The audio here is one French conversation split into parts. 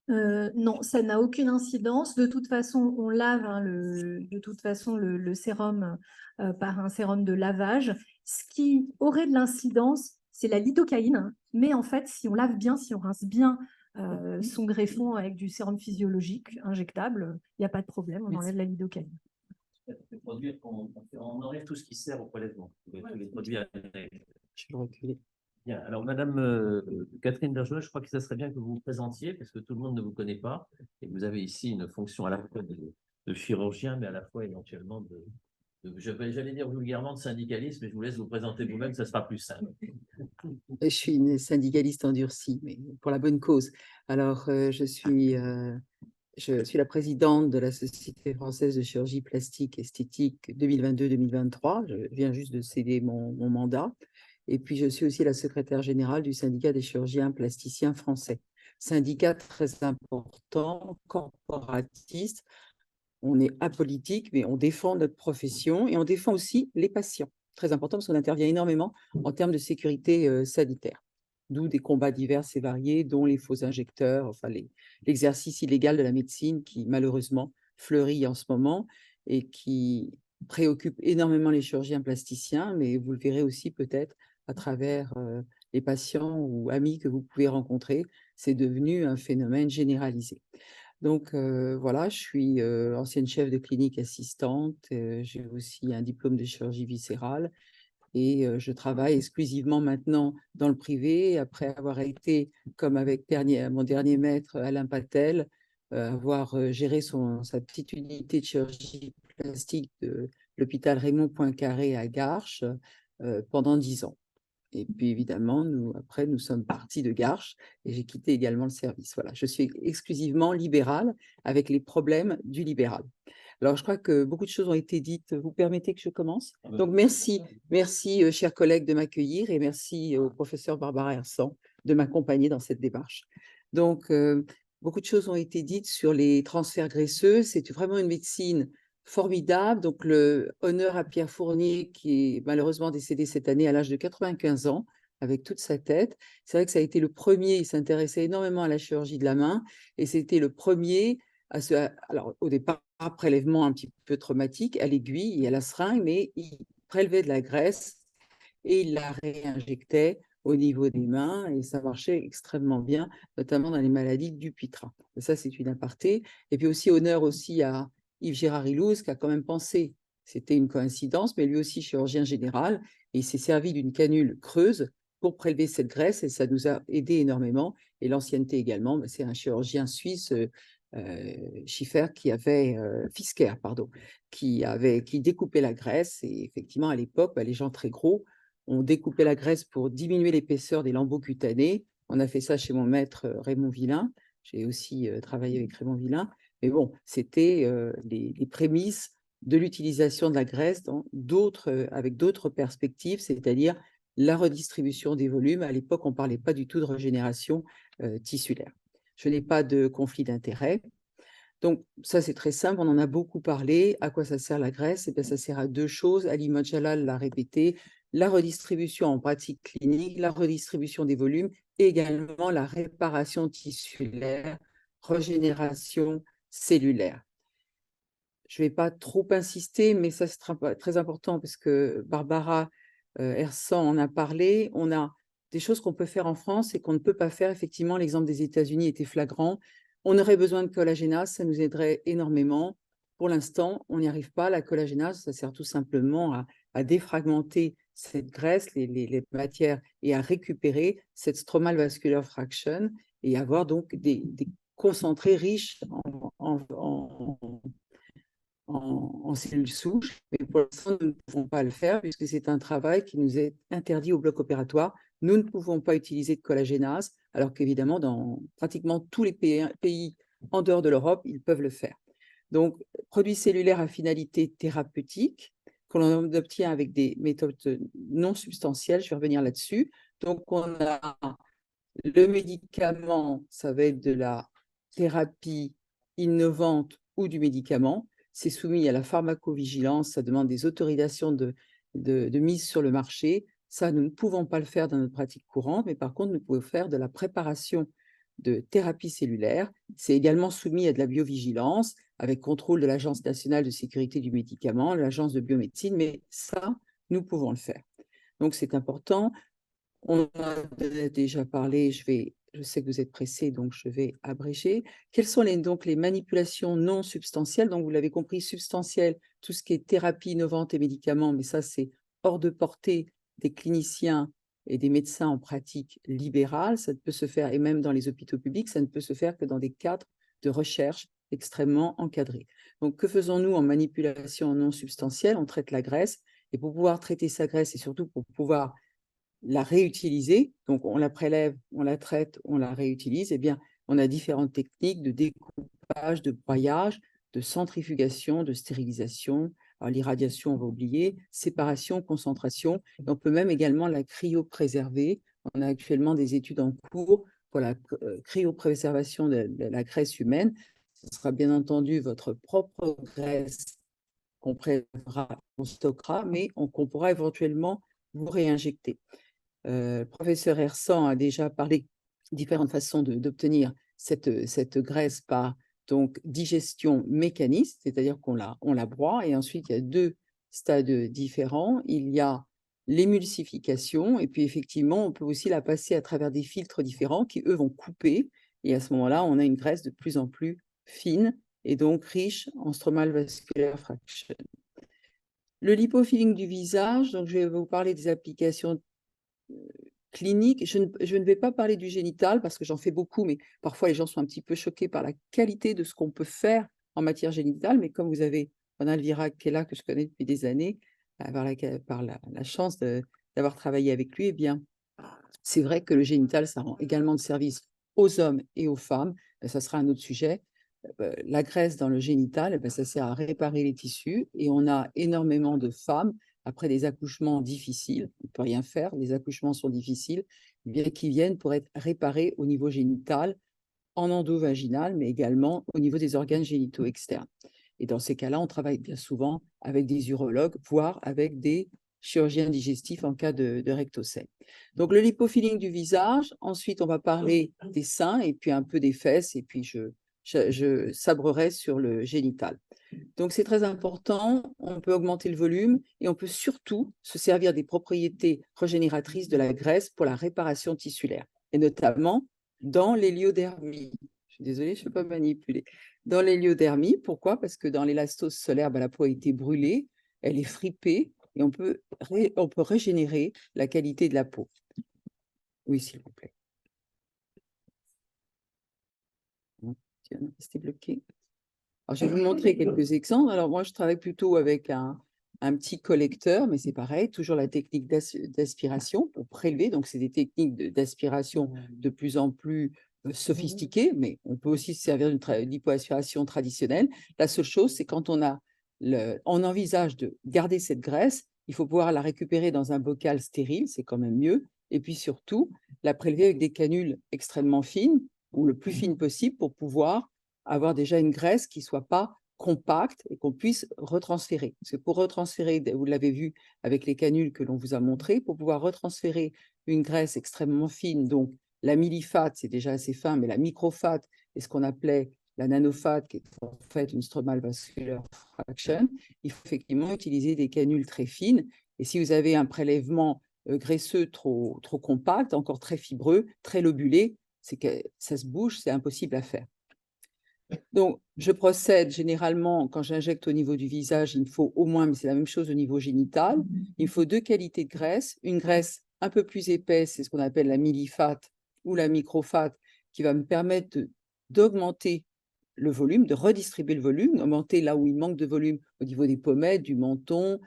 Non, ça n'a aucune incidence. De toute façon, on lave hein, de toute façon le sérum par un sérum de lavage. Ce qui aurait de l'incidence, c'est la lidocaïne. Mais en fait, si on lave bien, si on rince bien son greffon avec du sérum physiologique injectable, il n'y a pas de problème, on enlève la lidocaïne. On enlève tout ce qui sert au prélèvement, tous les produits. Je vais reculer. Bien, alors Madame Catherine Bergeron, je crois que ça serait bien que vous vous présentiez, parce que tout le monde ne vous connaît pas, et vous avez ici une fonction à la fois de chirurgien, mais à la fois éventuellement j'allais dire vulgairement de syndicaliste, mais je vous laisse vous présenter vous-même, ça sera plus simple. Je suis une syndicaliste endurcie, mais pour la bonne cause. Alors, je suis la présidente de la Société française de chirurgie plastique esthétique 2022-2023. Je viens juste de céder mon mandat. Et puis, je suis aussi la secrétaire générale du syndicat des chirurgiens plasticiens français. Syndicat très important, corporatiste. On est apolitique, mais on défend notre profession et on défend aussi les patients. Très important parce qu'on intervient énormément en termes de sécurité sanitaire. D'où des combats divers et variés, dont les faux injecteurs, enfin l'exercice illégal de la médecine qui malheureusement fleurit en ce moment et qui préoccupe énormément les chirurgiens plasticiens, mais vous le verrez aussi peut-être à travers les patients ou amis que vous pouvez rencontrer. C'est devenu un phénomène généralisé. Donc voilà, je suis ancienne chef de clinique assistante, j'ai aussi un diplôme de chirurgie viscérale et je travaille exclusivement maintenant dans le privé, après avoir été, comme avec mon dernier maître Alain Patel, avoir géré sa petite unité de chirurgie plastique de l'hôpital Raymond Poincaré à Garches pendant 10 ans. Et puis évidemment, après, nous sommes partis de Garches et j'ai quitté également le service. Voilà, je suis exclusivement libérale avec les problèmes du libéral. Alors, je crois que beaucoup de choses ont été dites. Vous permettez que je commence? Donc, merci, chers collègues, de m'accueillir et merci au professeur Barbara Hersan de m'accompagner dans cette démarche. Donc, beaucoup de choses ont été dites sur les transferts graisseux. C'est vraiment une médecine formidable. Donc, le honneur à Pierre Fournier, qui est malheureusement décédé cette année à l'âge de 95 ans, avec toute sa tête. C'est vrai que ça a été le premier, il s'intéressait énormément à la chirurgie de la main, et c'était le premier alors au départ, prélèvement un petit peu traumatique, à l'aiguille et à la seringue, mais il prélevait de la graisse et il la réinjectait au niveau des mains, et ça marchait extrêmement bien, notamment dans les maladies du Dupuytren. Ça, c'est une aparté. Et puis aussi, honneur aussi à Yves Gérard-Ilouz, qui a quand même pensé, c'était une coïncidence, mais lui aussi chirurgien général, et il s'est servi d'une canule creuse pour prélever cette graisse, et ça nous a aidé énormément. Et l'ancienneté également, c'est un chirurgien suisse, Schiffer, Fisker, pardon, qui découpait la graisse. Et effectivement, à l'époque, les gens très gros ont découpé la graisse pour diminuer l'épaisseur des lambeaux cutanés. On a fait ça chez mon maître Raymond Villain. J'ai aussi travaillé avec Raymond Villain. Mais bon, c'était les prémices de l'utilisation de la graisse avec d'autres perspectives, c'est-à-dire la redistribution des volumes. À l'époque, on ne parlait pas du tout de régénération tissulaire. Je n'ai pas de conflit d'intérêt. Donc, ça, c'est très simple. On en a beaucoup parlé. À quoi ça sert la graisse? Ça sert à deux choses. Ali Mojalal l'a répété. La redistribution en pratique clinique, la redistribution des volumes et également la réparation tissulaire, régénération cellulaire. Je ne vais pas trop insister, mais ça, c'est très important parce que Barbara Hersan en a parlé. On a des choses qu'on peut faire en France et qu'on ne peut pas faire. Effectivement, l'exemple des États-Unis était flagrant. On aurait besoin de collagénase, ça nous aiderait énormément. Pour l'instant, on n'y arrive pas. La collagénase, ça sert tout simplement à défragmenter cette graisse, les matières, et à récupérer cette stromal vascular fraction et avoir donc des concentrés riches en cellules souches, mais pour l'instant, nous ne pouvons pas le faire puisque c'est un travail qui nous est interdit au bloc opératoire. Nous ne pouvons pas utiliser de collagénase, alors qu'évidemment, dans pratiquement tous les pays en dehors de l'Europe, ils peuvent le faire. Donc, produits cellulaires à finalité thérapeutique, qu'on obtient avec des méthodes non substantielles, je vais revenir là-dessus. Donc, on a le médicament, ça va être de la thérapie innovante ou du médicament. C'est soumis à la pharmacovigilance, ça demande des autorisations de mise sur le marché. Ça, nous ne pouvons pas le faire dans notre pratique courante, mais par contre, nous pouvons faire de la préparation de thérapie cellulaire. C'est également soumis à de la biovigilance avec contrôle de l'Agence nationale de sécurité du médicament, l'Agence de biomédecine, mais ça, nous pouvons le faire. Donc, c'est important. On en a déjà parlé, je sais que vous êtes pressé, donc je vais abréger. Quelles sont donc les manipulations non substantielles? Donc, vous l'avez compris, substantielles, tout ce qui est thérapie innovante et médicaments, mais ça, c'est hors de portée des cliniciens et des médecins en pratique libérale. Ça ne peut se faire, et même dans les hôpitaux publics, ça ne peut se faire que dans des cadres de recherche extrêmement encadrés. Donc, que faisons-nous en manipulation non substantielle? On traite la graisse, et pour pouvoir traiter sa graisse, et surtout pour pouvoir la réutiliser, donc on la prélève, on la traite, on la réutilise, eh bien, on a différentes techniques de découpage, de broyage, de centrifugation, de stérilisation. Alors, l'irradiation, on va oublier, séparation, concentration. Et on peut même également la cryopréserver. On a actuellement des études en cours pour la cryopréservation de la graisse humaine. Ce sera bien entendu votre propre graisse qu'on prélèvera, qu'on stockera, mais qu'on pourra éventuellement vous réinjecter. Le professeur Hersan a déjà parlé de différentes façons d'obtenir cette graisse par donc, digestion mécaniste, c'est-à-dire qu'on la broie, et ensuite il y a deux stades différents. Il y a l'émulsification, et puis effectivement, on peut aussi la passer à travers des filtres différents qui, eux, vont couper, et à ce moment-là, on a une graisse de plus en plus fine et donc riche en stromal vascular fraction. Le lipofilling du visage, donc je vais vous parler des applications clinique. Je ne vais pas parler du génital parce que j'en fais beaucoup, mais parfois les gens sont un petit peu choqués par la qualité de ce qu'on peut faire en matière génitale. Mais comme vous avez Elvira qui est là, que je connais depuis des années, par la chance d'avoir travaillé avec lui, eh bien, c'est vrai que le génital, ça rend également de service aux hommes et aux femmes. Ça sera un autre sujet. La graisse dans le génital, ça sert à réparer les tissus et on a énormément de femmes après des accouchements difficiles, on ne peut rien faire, les accouchements sont difficiles, bien qui viennent pour être réparés au niveau génital, en endovaginal, mais également au niveau des organes génitaux externes. Et dans ces cas-là, on travaille bien souvent avec des urologues, voire avec des chirurgiens digestifs en cas de rectocèle. Donc, le lipofilling du visage. Ensuite, on va parler des seins et puis un peu des fesses. Et puis, je sabrerai sur le génital. Donc, c'est très important. On peut augmenter le volume et on peut surtout se servir des propriétés régénératrices de la graisse pour la réparation tissulaire, et notamment dans l'héliodermie. Je suis désolée, je ne peux pas manipuler. Dans l'héliodermie, pourquoi? Parce que dans l'élastose solaire, la peau a été brûlée, elle est fripée et on peut régénérer la qualité de la peau. Oui, s'il vous plaît. Restez bloqué. Alors, je vais vous montrer quelques exemples. Alors, moi, je travaille plutôt avec un petit collecteur, mais c'est pareil, toujours la technique d'aspiration pour prélever. Donc, c'est des techniques d'aspiration de plus en plus sophistiquées, mais on peut aussi se servir d'une lipoaspiration traditionnelle. La seule chose, c'est quand on envisage de garder cette graisse, il faut pouvoir la récupérer dans un bocal stérile, c'est quand même mieux. Et puis surtout, la prélever avec des canules extrêmement fines, ou le plus fines possible, pour pouvoir avoir déjà une graisse qui ne soit pas compacte et qu'on puisse retransférer. Parce que pour retransférer, vous l'avez vu avec les canules que l'on vous a montrées, pour pouvoir retransférer une graisse extrêmement fine, donc la millifat, c'est déjà assez fin, mais la microfat et ce qu'on appelait la nanofat, qui est en fait une stromal vascular fraction, il faut effectivement utiliser des canules très fines. Et si vous avez un prélèvement graisseux trop compact, encore très fibreux, très lobulé, c'est que ça se bouge, c'est impossible à faire. Donc, je procède généralement, quand j'injecte au niveau du visage, il me faut au moins, mais c'est la même chose au niveau génital, il me faut deux qualités de graisse. Une graisse un peu plus épaisse, c'est ce qu'on appelle la millifat ou la microfat, qui va me permettre d'augmenter le volume, de redistribuer le volume, augmenter là où il manque de volume au niveau des pommettes, du menton,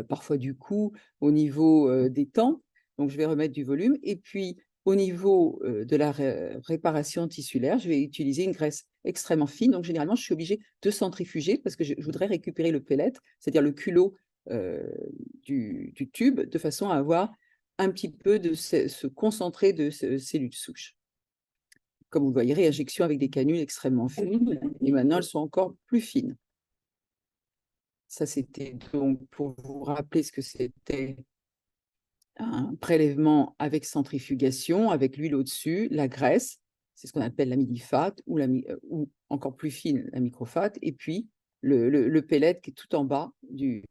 parfois du cou, au niveau des tempes. Donc, je vais remettre du volume. Et puis, au niveau de la réparation tissulaire, je vais utiliser une graisse extrêmement fine. Donc, généralement, je suis obligée de centrifuger parce que je voudrais récupérer le pellet, c'est-à-dire le culot du tube, de façon à avoir un petit peu de ce concentré de cellules souches. Comme vous le voyez, réinjection avec des canules extrêmement fines. Et maintenant, elles sont encore plus fines. Ça, c'était donc pour vous rappeler ce que c'était un prélèvement avec centrifugation, avec l'huile au-dessus, la graisse. c'est ce qu'on appelle la midi-fat ou encore plus fine, la micro-fat, et puis le pellet qui est tout en bas du…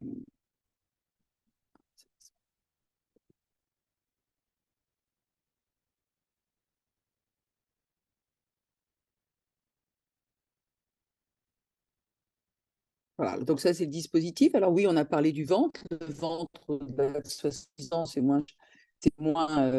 Voilà, donc ça, c'est le dispositif. Alors oui, on a parlé du ventre. Le ventre de 66 ans, c'est moins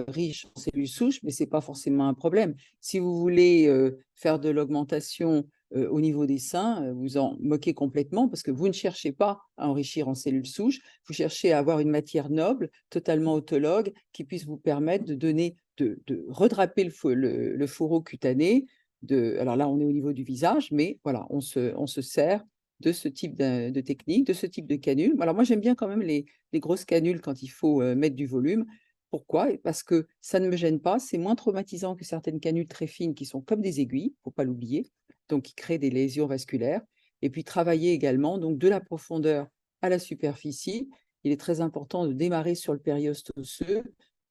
riche en cellules souches, mais ce n'est pas forcément un problème. Si vous voulez faire de l'augmentation au niveau des seins, vous en moquez complètement parce que vous ne cherchez pas à enrichir en cellules souches, vous cherchez à avoir une matière noble, totalement autologue, qui puisse vous permettre de donner, de redraper le fourreau cutané. Alors là, on est au niveau du visage, mais voilà, on se sert de ce type de technique, de ce type de canule. Alors moi, j'aime bien quand même les grosses canules quand il faut mettre du volume. Pourquoi? Parce que ça ne me gêne pas, c'est moins traumatisant que certaines canules très fines qui sont comme des aiguilles, il ne faut pas l'oublier, donc qui créent des lésions vasculaires. Et puis travailler également donc de la profondeur à la superficie. Il est très important de démarrer sur le périoste osseux,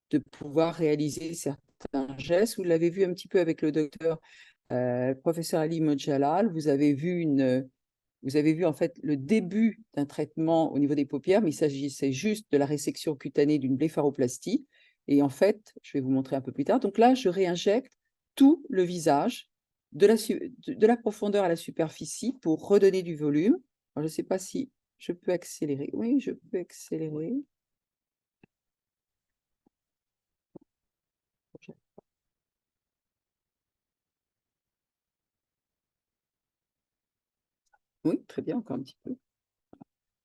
de pouvoir réaliser certains gestes. Vous l'avez vu un petit peu avec le docteur professeur Ali Modjalal, vous avez vu en fait le début d'un traitement au niveau des paupières, mais il s'agissait juste de la résection cutanée d'une blépharoplastie. Et en fait, je vais vous montrer un peu plus tard. Donc là, je réinjecte tout le visage, de la profondeur à la superficie pour redonner du volume. Alors, je ne sais pas si je peux accélérer. Oui, je peux accélérer. Oui, très bien, encore un petit peu.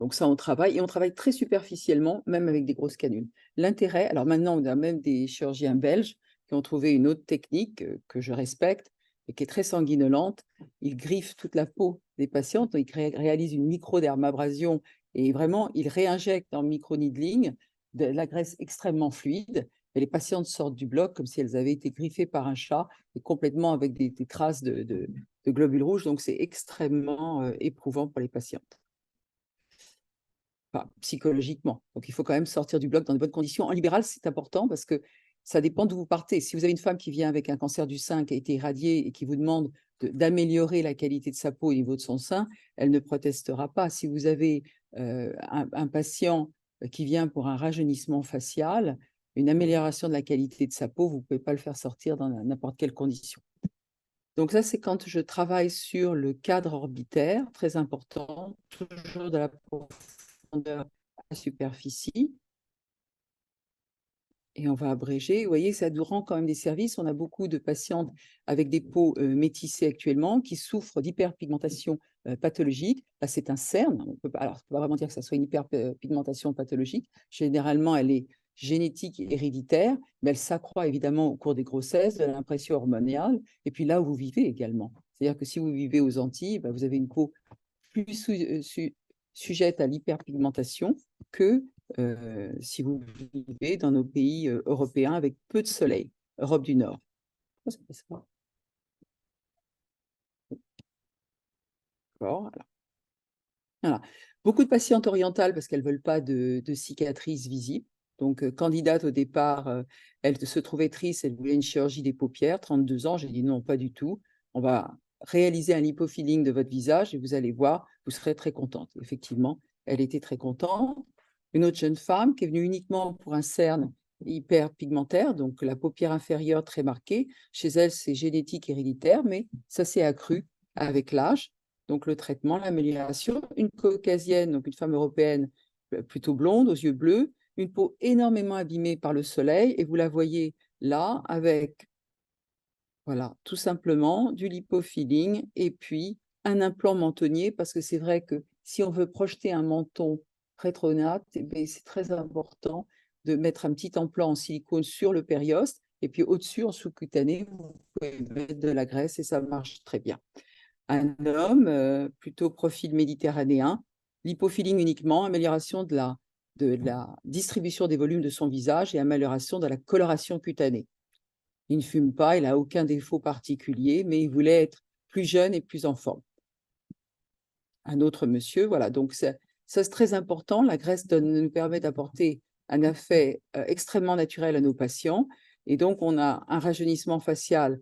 Donc ça, on travaille, et on travaille très superficiellement, même avec des grosses canules. L'intérêt, alors maintenant, on a même des chirurgiens belges qui ont trouvé une autre technique que je respecte et qui est très sanguinolente. Ils griffent toute la peau des patientes, ils réalisent une microdermabrasion et vraiment, ils réinjectent en micro-needling de la graisse extrêmement fluide. Et les patientes sortent du bloc comme si elles avaient été griffées par un chat et complètement avec des traces de globules rouges. Donc, c'est extrêmement éprouvant pour les patientes. Enfin, psychologiquement. Donc, il faut quand même sortir du bloc dans de bonnes conditions. En libéral, c'est important parce que ça dépend d'où vous partez. Si vous avez une femme qui vient avec un cancer du sein qui a été irradié et qui vous demande d'améliorer la qualité de sa peau au niveau de son sein, elle ne protestera pas. Si vous avez un patient qui vient pour un rajeunissement facial, une amélioration de la qualité de sa peau, vous ne pouvez pas le faire sortir dans n'importe quelle condition. Donc ça, c'est quand je travaille sur le cadre orbitaire, très important, toujours de la profondeur à la superficie. Et on va abréger. Vous voyez, ça nous rend quand même des services. On a beaucoup de patientes avec des peaux métissées actuellement qui souffrent d'hyperpigmentation pathologique. Là, c'est un cerne. On peut pas, alors, on ne peut pas vraiment dire que ça soit une hyperpigmentation pathologique. Généralement, elle est génétique et héréditaire, mais elle s'accroît évidemment au cours des grossesses, de l'impression hormonale, et puis là où vous vivez également. C'est-à-dire que si vous vivez aux Antilles, vous avez une peau plus sujette à l'hyperpigmentation que si vous vivez dans nos pays européens avec peu de soleil, Europe du Nord. Voilà. Voilà. Beaucoup de patientes orientales parce qu'elles ne veulent pas de cicatrices visibles. Donc, candidate au départ, elle se trouvait triste, elle voulait une chirurgie des paupières, 32 ans. J'ai dit non, pas du tout. On va réaliser un lipofilling de votre visage et vous allez voir, vous serez très contente. Effectivement, elle était très contente. Une autre jeune femme qui est venue uniquement pour un cerne hyperpigmentaire, donc la paupière inférieure très marquée. Chez elle, c'est génétique héréditaire, mais ça s'est accru avec l'âge. Donc le traitement, l'amélioration. Une caucasienne, donc une femme européenne plutôt blonde, aux yeux bleus, une peau énormément abîmée par le soleil, et vous la voyez là avec, voilà, tout simplement du lipofilling et puis un implant mentonnier, parce que c'est vrai que si on veut projeter un menton rétronate, c'est très important de mettre un petit implant en silicone sur le périoste, et puis au-dessus, en sous-cutané, vous pouvez mettre de la graisse et ça marche très bien. Un homme, plutôt profil méditerranéen, lipofilling uniquement, amélioration de la distribution des volumes de son visage et amélioration de la coloration cutanée. Il ne fume pas, il n'a aucun défaut particulier, mais il voulait être plus jeune et plus en forme. Un autre monsieur, voilà, donc ça c'est très important. La graisse nous permet d'apporter un effet extrêmement naturel à nos patients. Et donc, on a un rajeunissement facial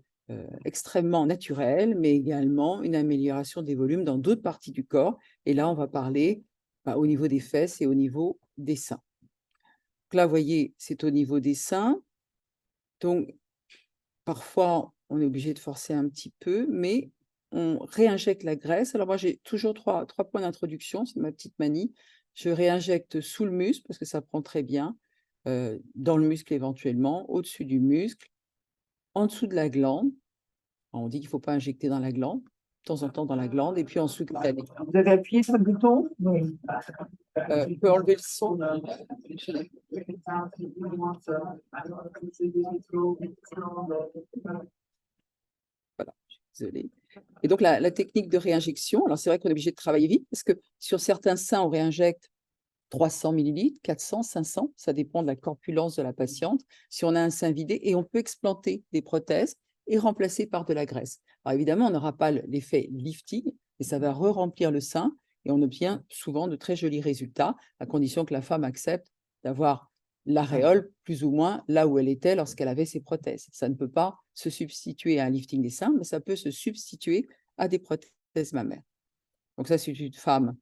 extrêmement naturelle, mais également une amélioration des volumes dans d'autres parties du corps. Et là, on va parler au niveau des fesses et au niveau des seins. Donc là, vous voyez, c'est au niveau des seins. Donc, parfois, on est obligé de forcer un petit peu, mais on réinjecte la graisse. Alors moi, j'ai toujours trois points d'introduction, c'est ma petite manie. Je réinjecte sous le muscle, parce que ça prend très bien, dans le muscle éventuellement, au-dessus du muscle, en dessous de la glande. On dit qu'il ne faut pas injecter dans la glande, de temps en temps dans la glande, et puis en sous-cutané. Vous avez appuyé sur le bouton? Oui. On peut enlever le son. Voilà, désolée. Et donc, la technique de réinjection, alors c'est vrai qu'on est obligé de travailler vite, parce que sur certains seins, on réinjecte 300 millilitres, 400, 500, ça dépend de la corpulence de la patiente. Si on a un sein vidé, et on peut explanter des prothèses et remplacer par de la graisse. Alors évidemment, on n'aura pas l'effet lifting, mais ça va re-remplir le sein, et on obtient souvent de très jolis résultats, à condition que la femme accepte d'avoir l'aréole plus ou moins là où elle était lorsqu'elle avait ses prothèses. Ça ne peut pas se substituer à un lifting des seins, mais ça peut se substituer à des prothèses mammaires. Donc ça, c'est une femme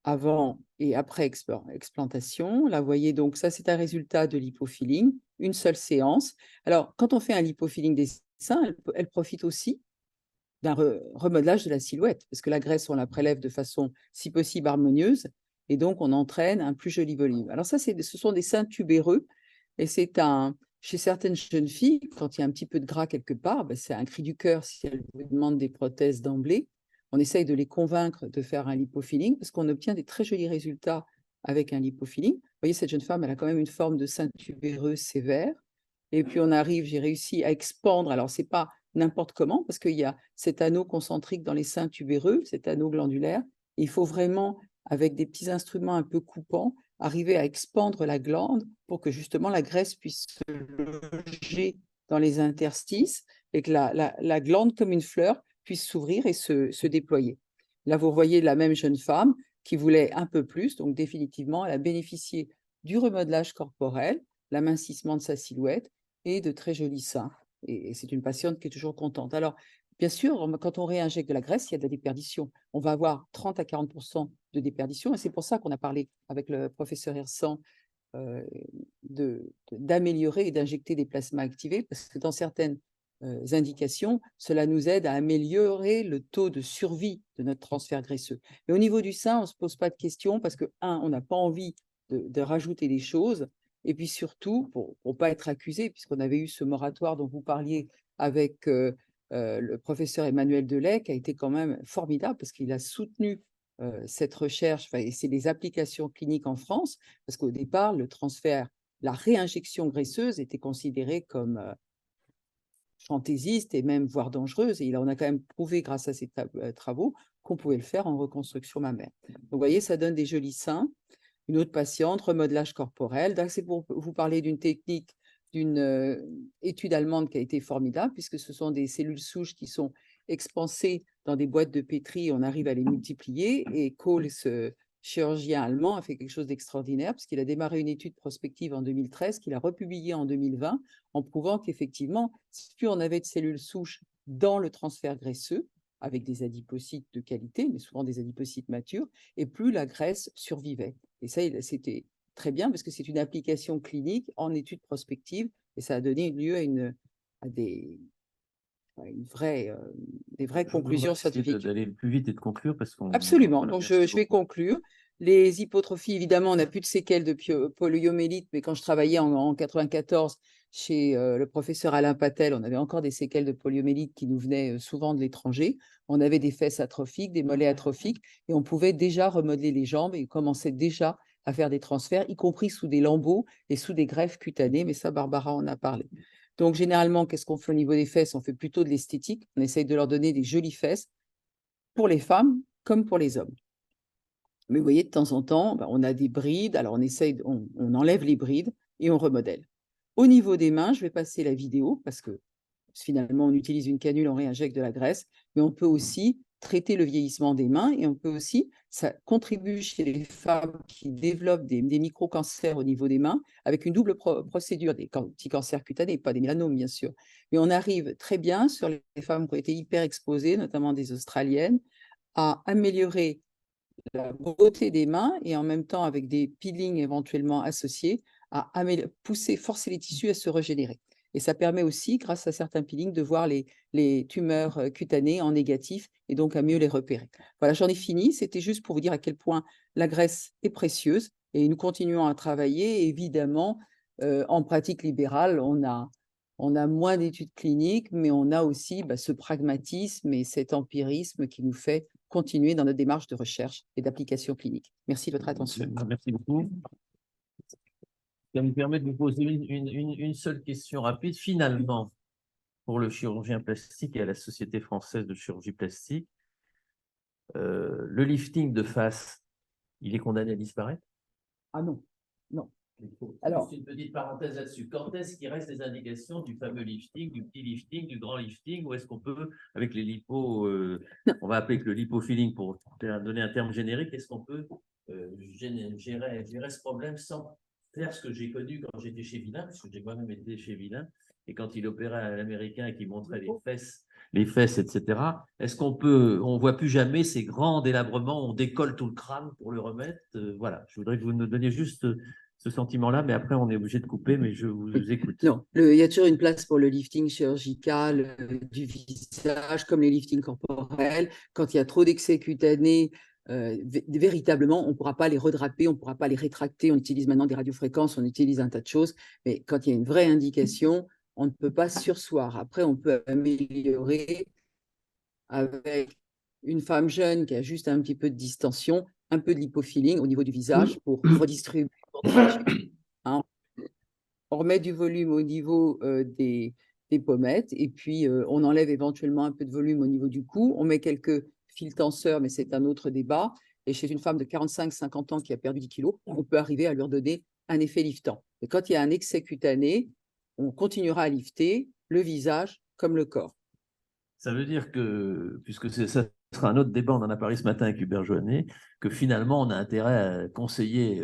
avant et après explantation. Là, vous voyez, donc ça, c'est un résultat de lipofilling, une seule séance. Alors, quand on fait un lipofilling des seins, elle profite aussi d'un remodelage de la silhouette, parce que la graisse, on la prélève de façon, si possible, harmonieuse, et donc on entraîne un plus joli volume. Alors ça, ce sont des seins tubéreux, et chez certaines jeunes filles, quand il y a un petit peu de gras quelque part, c'est un cri du cœur si elles vous demandent des prothèses d'emblée. On essaye de les convaincre de faire un lipofilling, parce qu'on obtient des très jolis résultats avec un lipofilling. Vous voyez, cette jeune femme, elle a quand même une forme de sein tubéreux sévère, et puis j'ai réussi à expandre, alors c'est pas n'importe comment, parce qu'il y a cet anneau concentrique dans les seins tubéreux, cet anneau glandulaire. Il faut vraiment, avec des petits instruments un peu coupants, arriver à expandre la glande pour que justement la graisse puisse se loger dans les interstices et que la glande, comme une fleur, puisse s'ouvrir et se déployer. Là, vous voyez la même jeune femme qui voulait un peu plus, donc définitivement, elle a bénéficié du remodelage corporel, l'amincissement de sa silhouette et de très jolis seins. Et c'est une patiente qui est toujours contente. Alors, bien sûr, quand on réinjecte de la graisse, il y a de la déperdition. On va avoir 30 à 40% de déperdition. Et c'est pour ça qu'on a parlé avec le professeur Hersan d'améliorer et d'injecter des plasmas activés, parce que dans certaines indications, cela nous aide à améliorer le taux de survie de notre transfert graisseux. Mais au niveau du sein, on ne se pose pas de questions, parce que, on n'a pas envie de rajouter des choses. Et puis surtout, pour ne pas être accusé, puisqu'on avait eu ce moratoire dont vous parliez avec le professeur Emmanuel Delay, qui a été quand même formidable, parce qu'il a soutenu cette recherche, et c'est les applications cliniques en France, parce qu'au départ, le transfert, la réinjection graisseuse était considérée comme fantaisiste et même voire dangereuse. Et on a quand même prouvé, grâce à ces travaux, qu'on pouvait le faire en reconstruction mammaire. Donc, vous voyez, ça donne des jolis seins. Une autre patiente, remodelage corporel. C'est pour vous parler d'une technique, d'une étude allemande qui a été formidable, puisque ce sont des cellules souches qui sont expansées dans des boîtes de pétri, on arrive à les multiplier. Et Kohl, ce chirurgien allemand, a fait quelque chose d'extraordinaire, puisqu'il a démarré une étude prospective en 2013, qu'il a republiée en 2020, en prouvant qu'effectivement, plus on avait de cellules souches dans le transfert graisseux, avec des adipocytes de qualité, mais souvent des adipocytes matures, et plus la graisse survivait. Et ça, c'était très bien, parce que c'est une application clinique en étude prospective, et ça a donné lieu à des vraies conclusions scientifiques. D'aller plus vite et de conclure, parce qu'on... Absolument, donc je vais conclure. Les hypotrophies, évidemment, on n'a plus de séquelles de poliomyélite, mais quand je travaillais en 1994 chez le professeur Alain Patel, on avait encore des séquelles de poliomyélite qui nous venaient souvent de l'étranger. On avait des fesses atrophiques, des mollets atrophiques, et on pouvait déjà remodeler les jambes et commençait déjà à faire des transferts, y compris sous des lambeaux et sous des greffes cutanées, mais ça, Barbara en a parlé. Donc, généralement, qu'est-ce qu'on fait au niveau des fesses? On fait plutôt de l'esthétique. On essaye de leur donner des jolies fesses pour les femmes comme pour les hommes. Mais vous voyez, de temps en temps, on a des brides. Alors, on enlève les brides et on remodèle. Au niveau des mains, je vais passer la vidéo, parce que finalement, on utilise une canule, on réinjecte de la graisse, mais on peut aussi traiter le vieillissement des mains et on peut aussi, ça contribue chez les femmes qui développent des micro-cancers au niveau des mains avec une double procédure, des petits cancers cutanés, pas des mélanomes bien sûr. Mais on arrive très bien sur les femmes qui ont été hyper exposées, notamment des Australiennes, à améliorer la beauté des mains et en même temps avec des peelings éventuellement associés, à forcer les tissus à se régénérer. Et ça permet aussi, grâce à certains peelings, de voir les tumeurs cutanées en négatif et donc à mieux les repérer. Voilà, j'en ai fini. C'était juste pour vous dire à quel point la graisse est précieuse et nous continuons à travailler. Évidemment, en pratique libérale, on a moins d'études cliniques, mais on a aussi ce pragmatisme et cet empirisme qui nous fait continuer dans notre démarche de recherche et d'application clinique. Merci de votre attention. Merci beaucoup. Ça me permet de vous poser une seule question rapide. Finalement, pour le chirurgien plastique et à la Société française de chirurgie plastique, le lifting de face, il est condamné à disparaître? Ah non, non. Alors, juste une petite parenthèse là-dessus. Quand est-ce qu'il reste des indications du fameux lifting, du petit lifting, du grand lifting, ou est-ce qu'on peut, avec les lipos, on va appeler que le lipofilling pour donner un terme générique, est-ce qu'on peut gérer ce problème sans faire ce que j'ai connu quand j'étais chez Villain, parce que j'ai moi-même été chez Villain, et quand il opérait à l'américain et qu'il montrait les fesses, etc. Est-ce qu'on on voit plus jamais ces grands délabrements, on décolle tout le crâne pour le remettre? Voilà, je voudrais que vous nous donniez juste ce sentiment-là, mais après, on est obligé de couper, mais je vous écoute. Non, il y a toujours une place pour le lifting chirurgical du visage, comme les liftings corporels. Quand il y a trop d'excès cutanés, véritablement, on ne pourra pas les redraper, on ne pourra pas les rétracter. On utilise maintenant des radiofréquences, on utilise un tas de choses. Mais quand il y a une vraie indication, on ne peut pas surseoir. Après, on peut améliorer avec une femme jeune qui a juste un petit peu de distension, un peu de lipofilling au niveau du visage pour redistribuer. Hein, on remet du volume au niveau des pommettes et puis on enlève éventuellement un peu de volume au niveau du cou. On met quelques fils tenseurs, mais c'est un autre débat. Et chez une femme de 45-50 ans qui a perdu 10 kilos, on peut arriver à lui redonner un effet liftant. Et quand il y a un excès cutané, on continuera à lifter le visage comme le corps. Ça veut dire que, puisque ça sera un autre débat, on en a parlé ce matin avec Hubert Joannet, que finalement, on a intérêt à conseiller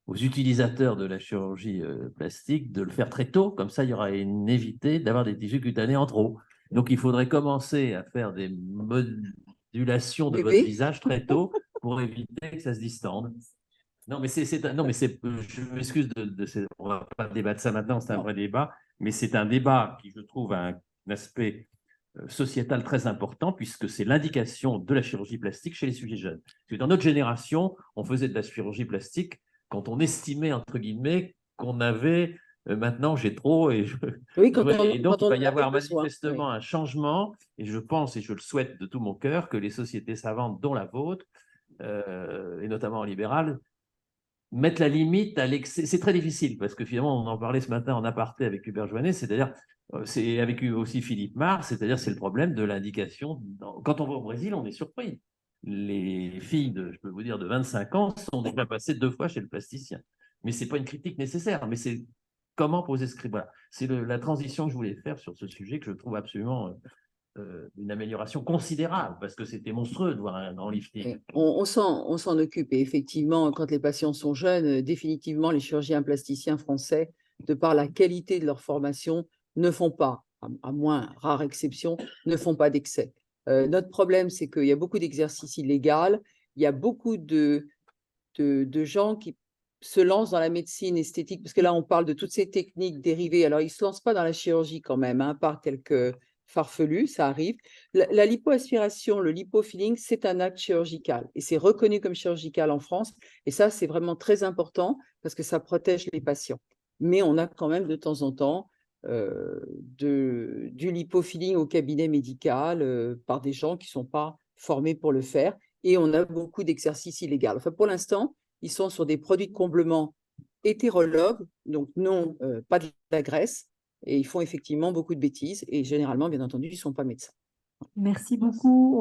aux utilisateurs de la chirurgie plastique de le faire très tôt, comme ça, il y aura une évité d'avoir des tissus cutanés en trop. Donc, il faudrait commencer à faire des modulations de votre visage très tôt pour éviter que ça se distende. Non, mais je m'excuse on ne va pas débattre ça maintenant, c'est un vrai débat, mais c'est un débat qui, je trouve, a un aspect sociétal très important, puisque c'est l'indication de la chirurgie plastique chez les sujets jeunes. Parce que dans notre génération, on faisait de la chirurgie plastique quand on estimait, entre guillemets, qu'on avait maintenant j'ai trop et oui, et donc il va y avoir manifestement un changement, et je pense et je le souhaite de tout mon cœur que les sociétés savantes, dont la vôtre, et notamment en libéral, mettre la limite à l'excès. C'est très difficile parce que finalement, on en parlait ce matin en aparté avec Hubert Joannet, c'est-à-dire, c'est avec aussi Philippe Marr, c'est-à-dire c'est le problème de l'indication. Quand on va au Brésil, on est surpris. Les filles, je peux vous dire, de 25 ans sont déjà passées 2 fois chez le plasticien. Mais ce n'est pas une critique nécessaire, mais c'est comment poser ce cri. Voilà. C'est la transition que je voulais faire sur ce sujet que je trouve absolument une amélioration considérable, parce que c'était monstrueux de voir un grand lifting. On s'en occupe, et effectivement, quand les patients sont jeunes, définitivement, les chirurgiens plasticiens français, de par la qualité de leur formation, ne font pas, à moins rare exception, ne font pas d'excès. Notre problème, c'est qu'il y a beaucoup d'exercices illégaux, il y a beaucoup de gens qui se lancent dans la médecine esthétique, parce que là, on parle de toutes ces techniques dérivées. Alors, ils ne se lancent pas dans la chirurgie quand même, hein, par quelques farfelus, ça arrive. La lipoaspiration, le lipofilling, c'est un acte chirurgical et c'est reconnu comme chirurgical en France. Et ça, c'est vraiment très important parce que ça protège les patients. Mais on a quand même de temps en temps du lipofilling au cabinet médical par des gens qui ne sont pas formés pour le faire. Et on a beaucoup d'exercices illégaux. Enfin, pour l'instant, ils sont sur des produits de comblement hétérologues, donc non, pas de la graisse, et ils font effectivement beaucoup de bêtises, et généralement, bien entendu, ils ne sont pas médecins. Merci beaucoup.